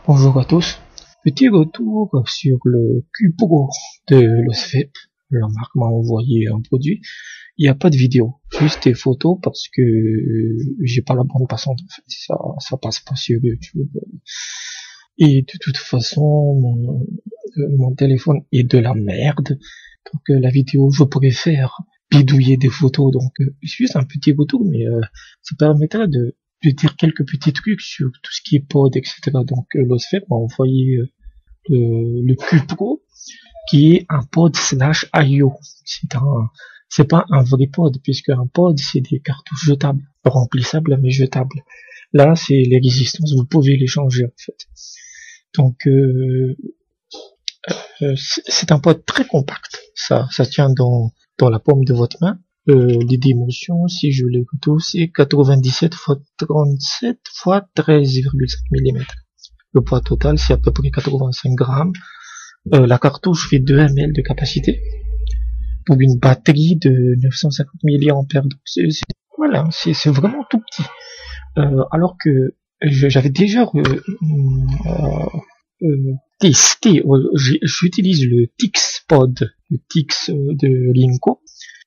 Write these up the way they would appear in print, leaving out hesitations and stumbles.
Bonjour à tous. Petit retour sur le Cupro de l'OSFEP. La marque m'a envoyé un produit. Il n'y a pas de vidéo, juste des photos parce que j'ai pas la bande passante en fait. Ça passe pas sur YouTube. Et de toute façon, mon téléphone est de la merde. Donc la vidéo, je préfère bidouiller des photos. Donc juste un petit retour, mais ça permettra de dire quelques petits trucs sur tout ce qui est pod, etc. Donc l'OSFEP m'a envoyé le Cupro, qui est un pod slash IO. C'est pas un vrai pod, puisque un pod, c'est des cartouches jetables, remplissables mais jetables. Là, c'est les résistances, vous pouvez les changer en fait. Donc c'est un pod très compact. Ça tient dans la paume de votre main. Les dimensions, si je les retrouve, c'est 97 x 37 x 13,5 mm. Le poids total, c'est à peu près 85 grammes. La cartouche fait 2 ml de capacité pour une batterie de 950 mAh. Donc voilà, c'est vraiment tout petit. Alors que j'avais déjà testé, j'utilise le Tix Pod, le Tix de Linko,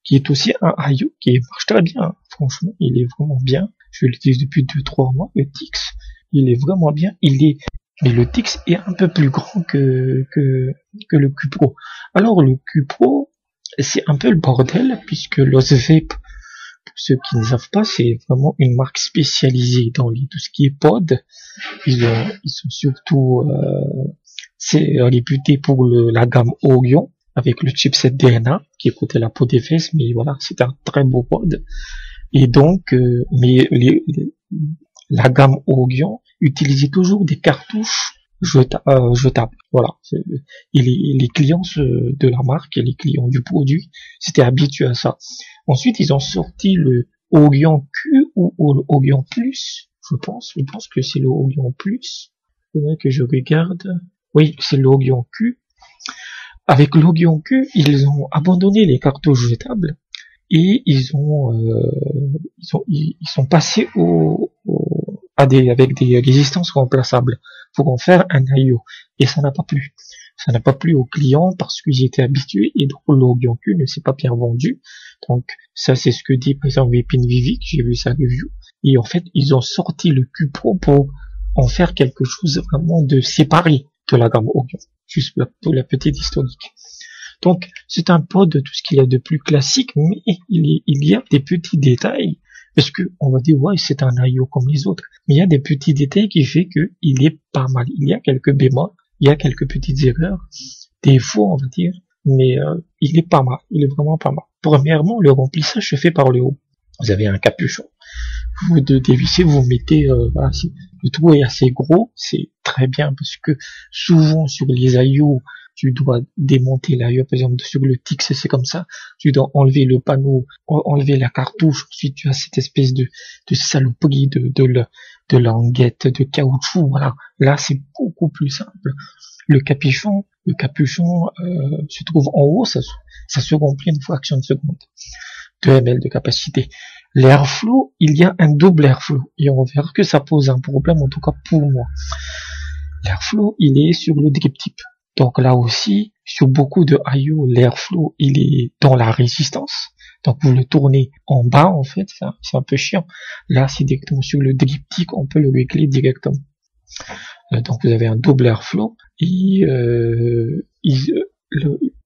qui est aussi un IO qui marche très bien. Franchement, il est vraiment bien. Je l'utilise depuis 2-3 mois. Le Tix, il est vraiment bien. Mais le Tix est un peu plus grand que le Cupro. Alors le Cupro, c'est un peu le bordel puisque l'OSVAPE, pour ceux qui ne savent pas, c'est vraiment une marque spécialisée dans tout ce qui est pod. Ils sont surtout c'est réputé pour la gamme Orion avec le chipset DNA qui coûtait la peau des fesses, mais voilà, c'est un très beau pod. Et donc, la gamme Orion utilisait toujours des cartouches jetables. Voilà. Et les clients de la marque et les clients du produit s'étaient habitués à ça. Ensuite, ils ont sorti le Orion Q ou le Orion Plus, je pense que c'est le Orion Plus. Il faudrait que je regarde. Oui, c'est le Orion Q. Avec l'Orion Q, ils ont abandonné les cartouches jetables et ils sont passés avec des résistances remplaçables pour en faire un IO. Et ça n'a pas plu. Ça n'a pas plu aux clients parce qu'ils étaient habitués et donc l'Orion Q ne s'est pas bien vendu. Donc ça, c'est ce que dit par exemple Vipin Vivic, j'ai vu sa review. Et en fait, ils ont sorti le Cupro pour en faire quelque chose vraiment de séparé de la gamme Orion. Juste pour la petite historique. Donc, c'est un pod de tout ce qu'il y a de plus classique, mais il y a des petits détails, parce que on va dire, ouais, c'est un IO comme les autres, mais il y a des petits détails qui fait que il est pas mal. Il y a quelques bémols, il y a quelques petites erreurs, des fois, on va dire, mais il est pas mal, il est vraiment pas mal. Premièrement, le remplissage se fait par le haut. Vous avez un capuchon, vous dévissez, vous mettez, voilà, si le trou est assez gros, c'est très bien, parce que souvent sur les IO, tu dois démonter l'IO, par exemple sur le Tix, c'est comme ça, tu dois enlever le panneau, enlever la cartouche, ensuite tu as cette espèce de saloperie de languette, de caoutchouc, voilà. Là, c'est beaucoup plus simple. Le capuchon se trouve en haut, ça se remplit une fraction de seconde. 2 ml de capacité. L'airflow, il y a un double airflow, et on verra que ça pose un problème, en tout cas pour moi. L'airflow, il est sur le drip tip. Donc là aussi, sur beaucoup de IO, l'airflow, il est dans la résistance. Donc vous le tournez en bas, en fait, c'est un peu chiant. Là, c'est directement sur le drip tip, on peut le régler directement. Donc vous avez un double airflow. Et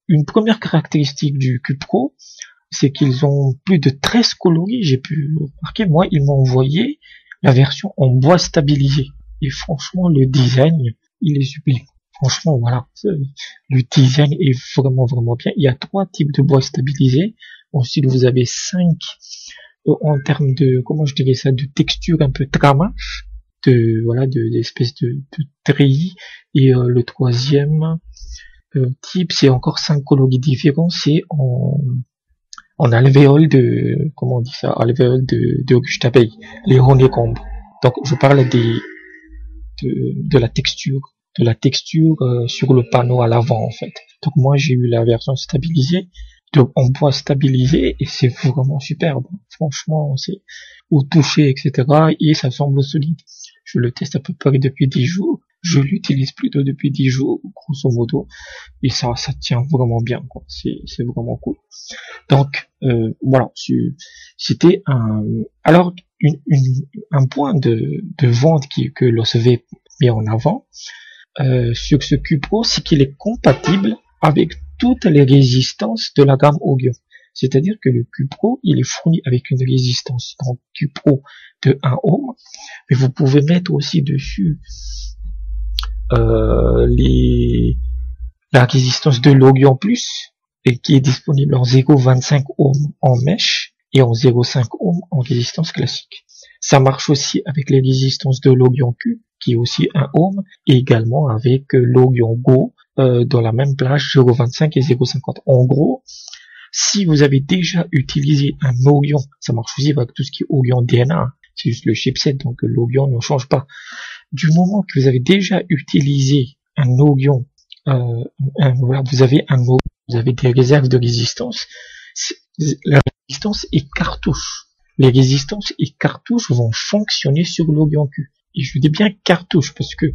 une première caractéristique du Cupro, c'est qu'ils ont plus de 13 coloris. J'ai pu remarquer, moi, ils m'ont envoyé la version en bois stabilisé. Et franchement, le design, il est sublime. Franchement, voilà, le design est vraiment, vraiment bien. Il y a 3 types de bois stabilisés. Ensuite, vous avez 5 en termes de, comment je dirais ça, de texture un peu tramache, d'espèces de treillis. Et le troisième type, c'est encore 5 coloris différents. C'est en alvéole de, comment on dit ça, alvéole de ruche d'abeille, les honeycombs. Donc, je parle de la texture sur le panneau à l'avant, en fait. Donc, moi, j'ai eu la version stabilisée, en bois stabilisé, et c'est vraiment superbe. Franchement, c'est au toucher, etc., et ça semble solide. Je le teste à peu près depuis 10 jours, Je l'utilise plutôt depuis 10 jours, grosso modo, et ça tient vraiment bien, quoi. C'est vraiment cool. Donc, voilà, c'était alors, un point de vente que l'OCV met en avant, sur ce Cupro, c'est qu'il est compatible avec toutes les résistances de la gamme Augion. C'est-à-dire que le Cupro, il est fourni avec une résistance dans Cupro de 1 ohm, mais vous pouvez mettre aussi dessus la résistance de l'Augion Plus, et qui est disponible en 0,25 ohm en mèche et en 0,5 ohm en résistance classique. Ça marche aussi avec les résistances de l'Augion Q, qui est aussi 1 ohm, et également avec l'Augion Go dans la même plage 0,25 et 0,50. En gros, si vous avez déjà utilisé un Augion, ça marche aussi avec tout ce qui est Augion DNA, c'est juste le chipset, donc l'Augion ne change pas. Du moment que vous avez déjà utilisé un Augion, voilà, vous avez des réserves de résistance, la résistance et cartouche. Les résistances et cartouches vont fonctionner sur l'Augion Q. Et je dis bien cartouche parce que,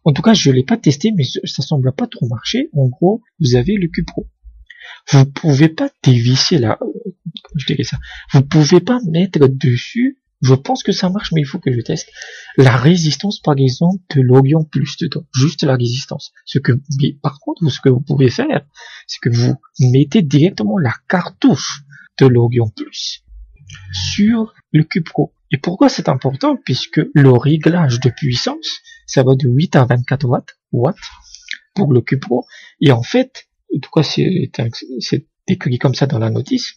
en tout cas, je l'ai pas testé, mais ça semble pas trop marcher. En gros, vous avez le Cupro. Vous pouvez pas dévisser je dirais ça. Vous pouvez pas mettre dessus, je pense que ça marche, mais il faut que je teste, la résistance, par exemple, de l'Augion Plus dedans. Juste la résistance. Par contre, ce que vous pouvez faire, c'est que vous mettez directement la cartouche de l'Augion Plus sur le Cupro. Et pourquoi c'est important? Puisque le réglage de puissance, ça va de 8 à 24 watts pour le Cupro. Et en fait, en tout cas, c'est écrit comme ça dans la notice.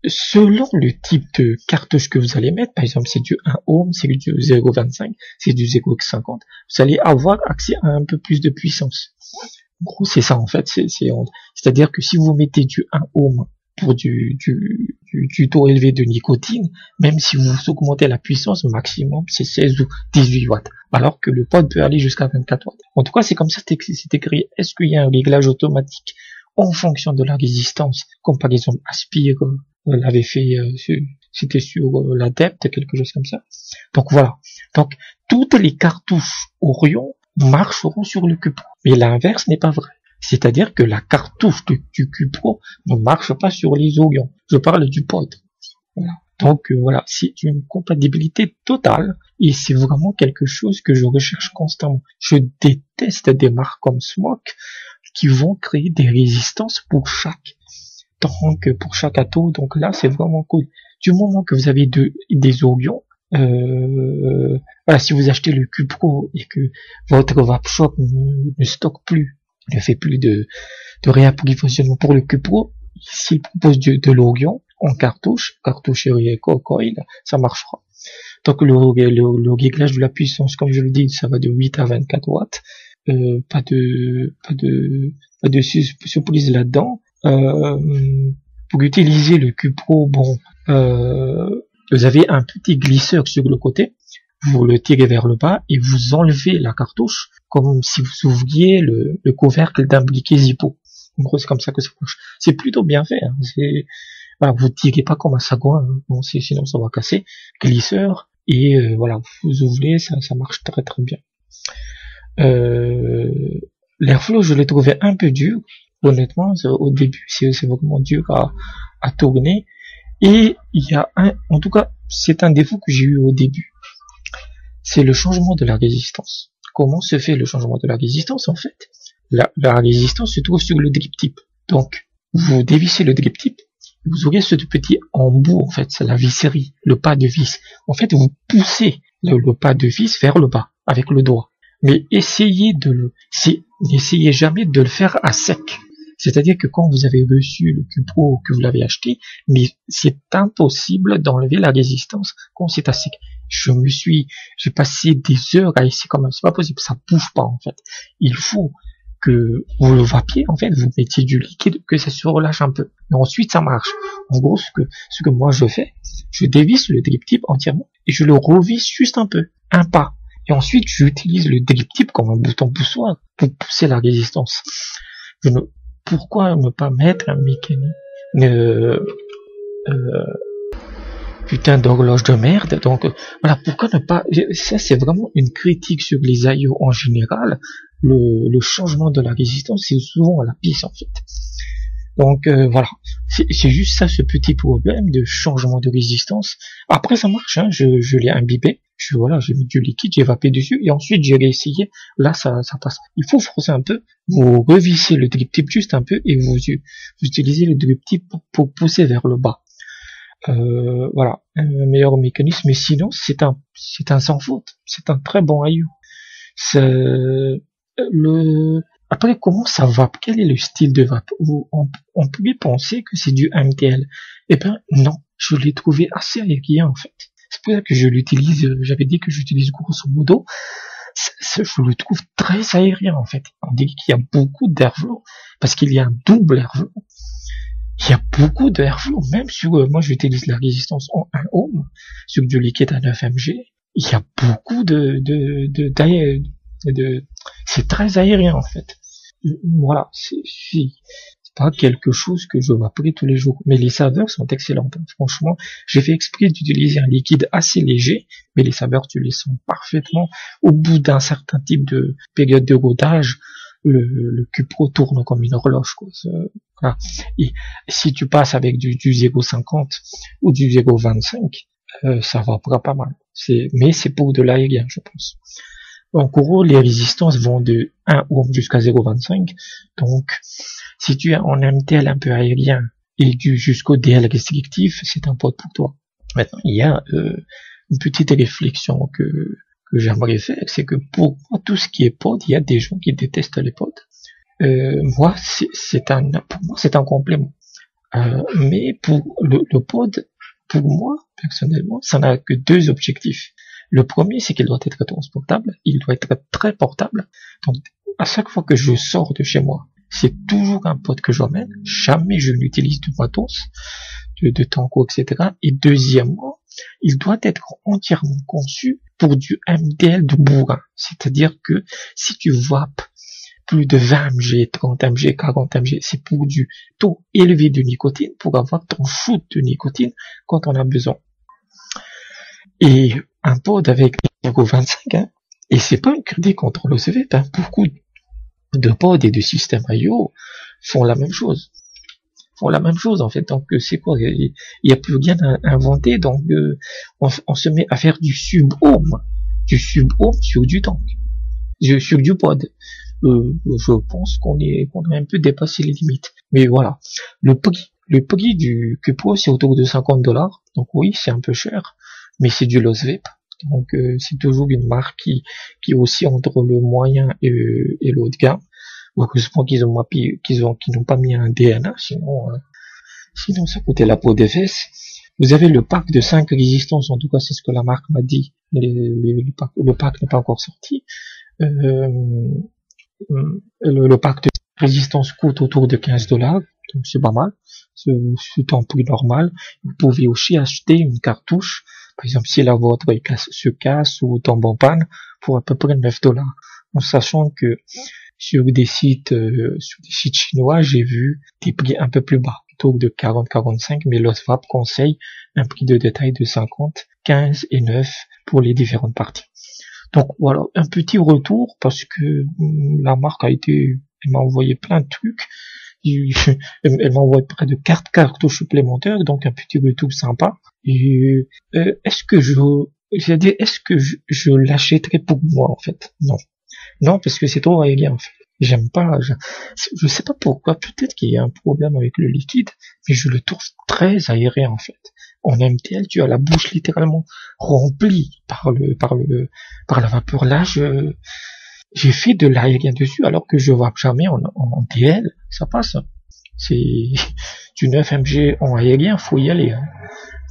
Selon le type de cartouche que vous allez mettre, par exemple, c'est du 1 ohm, c'est du 0,25, c'est du 0,50, vous allez avoir accès à un peu plus de puissance. En gros, c'est ça, en fait. C'est-à-dire que si vous mettez du 1 ohm pour du taux élevé de nicotine, même si vous augmentez la puissance, maximum, c'est 16 ou 18 watts. Alors que le pod peut aller jusqu'à 24 watts. En tout cas, c'est comme ça, c'est écrit. Est-ce qu'il y a un réglage automatique en fonction de la résistance, comme par exemple Aspire l'avait fait, c'était sur l'Adept, quelque chose comme ça. Donc voilà. Donc, toutes les cartouches Orion marcheront sur le Cupro. Mais l'inverse n'est pas vrai. C'est-à-dire que la cartouche du Cupro ne marche pas sur les Augion. Je parle du pod. Voilà. Donc voilà, c'est une compatibilité totale et c'est vraiment quelque chose que je recherche constamment. Je déteste des marques comme Smoke qui vont créer des résistances pour chaque atout. Donc là, c'est vraiment cool. Du moment que vous avez des Augion, voilà, si vous achetez le Cupro et que votre Vapshop ne stocke plus, ne fait plus de réapprovisionnement pour le Cupro, s'il propose de l'Augion en cartouche et coil, ça marchera. Donc le réglage de la puissance, comme je le dis, ça va de 8 à 24 watts. Pas de surprise là-dedans. Pour utiliser le Cupro, vous avez un petit glisseur sur le côté. Vous le tirez vers le bas et vous enlevez la cartouche comme si vous ouvriez le couvercle d'un briquet Zippo. En gros, c'est comme ça que ça marche. C'est plutôt bien fait. Hein. Voilà, vous tirez pas comme un sagouin, hein. Bon, sinon ça va casser. Glisseur et voilà, vous ouvrez, ça marche très très bien. L'airflow, je l'ai trouvé un peu dur. Honnêtement, au début, c'est vraiment dur à tourner. Et il y a en tout cas, c'est un défaut que j'ai eu au début. C'est le changement de la résistance. Comment se fait le changement de la résistance, en fait? La résistance se trouve sur le drip tip. Donc, vous dévissez le drip tip, vous aurez ce petit embout, en fait, c'est la visserie, le pas de vis. En fait, vous poussez le pas de vis vers le bas, avec le doigt. Mais n'essayez jamais de le faire à sec. C'est-à-dire que quand vous avez reçu le Cupro, que vous l'avez acheté, mais c'est impossible d'enlever la résistance quand c'est à sec. J'ai passé des heures à essayer quand même, c'est pas possible, ça bouge pas, en fait. Il faut que vous le vapiez, en fait, vous mettiez du liquide, que ça se relâche un peu. Et ensuite, ça marche. En gros, ce que moi je fais, je dévisse le drip tip entièrement, et je le revisse juste un peu, un pas. Et ensuite, j'utilise le drip tip comme un bouton poussoir pour pousser la résistance. Pourquoi ne pas mettre un mécanisme putain d'horloge de merde. Donc voilà, pourquoi ne pas... Ça, c'est vraiment une critique sur les IO en général. Le changement de la résistance, c'est souvent à la piste en fait. Donc voilà, c'est juste ça, ce petit problème de changement de résistance. Après ça marche, hein, je l'ai imbibé, j'ai mis du liquide, j'ai évaporé dessus, et ensuite j'ai réessayé, là ça passe. Il faut forcer un peu, vous revissez le drip tip juste un peu, et vous utilisez le drip tip pour pousser vers le bas. Voilà, un meilleur mécanisme, mais sinon c'est un sans faute, c'est un très bon IO. Après, comment ça vape? Quel est le style de vape? On pouvait penser que c'est du MTL. Eh ben, non. Je l'ai trouvé assez aérien, en fait. C'est pour ça que je l'utilise, j'avais dit que j'utilise grosso modo. Je le trouve très aérien, en fait. On dit qu'il y a beaucoup d'airflow, parce qu'il y a un double airflow. Il y a beaucoup d'airflow, même sur, moi j'utilise la résistance en 1 ohm, sur du liquide à 9 mg. Il y a beaucoup c'est très aérien en fait. Voilà, c'est pas quelque chose que je m'apprête tous les jours. Mais les saveurs sont excellentes. Franchement, j'ai fait exprès d'utiliser un liquide assez léger, mais les saveurs, tu les sens parfaitement. Au bout d'un certain type de période de rodage, le Cupro tourne comme une horloge, quoi. Voilà. Et si tu passes avec du 0,50 ou du 0,25, ça va pas mal. Mais c'est pour de l'aérien, je pense. En gros, les résistances vont de 1 ohm jusqu'à 0,25. Donc, si tu es en MTL un peu aérien et jusqu'au DL restrictif, c'est un pod pour toi. Maintenant, il y a une petite réflexion que j'aimerais faire, c'est que pour moi, tout ce qui est pod, il y a des gens qui détestent les pods. Moi, pour moi, c'est un complément. Mais pour le pod, pour moi, personnellement, ça n'a que 2 objectifs. Le premier, c'est qu'il doit être transportable, il doit être très portable. Donc, à chaque fois que je sors de chez moi, c'est toujours un pod que j'emmène. Jamais je n'utilise du matos, de tanko, etc. Et deuxièmement, il doit être entièrement conçu pour du MDL de bourrin. C'est-à-dire que si tu vapes plus de 20 mg, 30 mg, 40 mg, c'est pour du taux élevé de nicotine, pour avoir ton shoot de nicotine quand on a besoin. Et un pod avec 0,25, hein, et c'est pas un crédit contre l'OCV, hein, beaucoup de pods et de systèmes IO font la même chose. En fait. Donc c'est quoi? Il y a plus rien à inventer. Donc on se met à faire du sub-ohm sur du tank, sur du pod. Je pense qu'on a un peu dépassé les limites. Mais voilà, le prix du Cupro c'est autour de $50. Donc oui, c'est un peu cher, mais c'est du loss vape. Donc c'est toujours une marque qui est aussi entre le moyen et le haut de gamme. Heureusement qu'ils n'ont pas mis un DNA, sinon ça coûtait la peau des fesses. Vous avez le pack de 5 résistances, en tout cas c'est ce que la marque m'a dit. Le pack n'est pas encore sorti. Le pack de résistance coûte autour de $15, donc c'est pas mal. C'est en prix normal. Vous pouvez aussi acheter une cartouche. Par exemple, si la vôtre se casse ou tombe en panne, pour à peu près $9. En sachant que sur des sites chinois, j'ai vu des prix un peu plus bas, plutôt de 40-45, mais l'OSVAP conseille un prix de détail de 50, 15 et 9 pour les différentes parties. Donc voilà, un petit retour parce que la marque elle m'a envoyé plein de trucs. Elle m'a envoyé près de 4 cartouches supplémentaires, donc un petit retour sympa. Et est-ce que je l'achèterai pour moi en fait? Non, parce que c'est trop aérien en fait. J'aime pas, je sais pas pourquoi, peut-être qu'il y a un problème avec le liquide, mais je le trouve très aérien en fait. En MTL, tu as la bouche littéralement remplie par la vapeur. Là, j'ai fait de l'aérien dessus, alors que je vape jamais en TL, ça passe. C'est du 9 mg en aérien, faut y aller. Hein.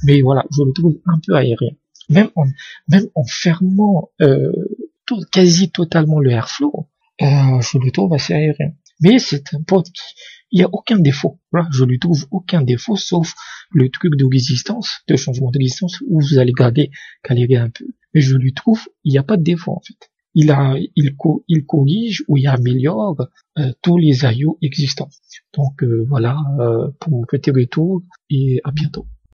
Mais voilà, je le trouve un peu aérien. Même en fermant quasi totalement le airflow, je le trouve assez aérien. Mais c'est un pod il y a aucun défaut. Voilà, je lui trouve aucun défaut, sauf le truc de résistance, de changement de résistance, où vous allez galérer un peu. Mais je lui trouve, il n'y a pas de défaut, en fait. Il corrige ou il améliore tous les IO existants. Donc voilà pour mon petit retour et à bientôt.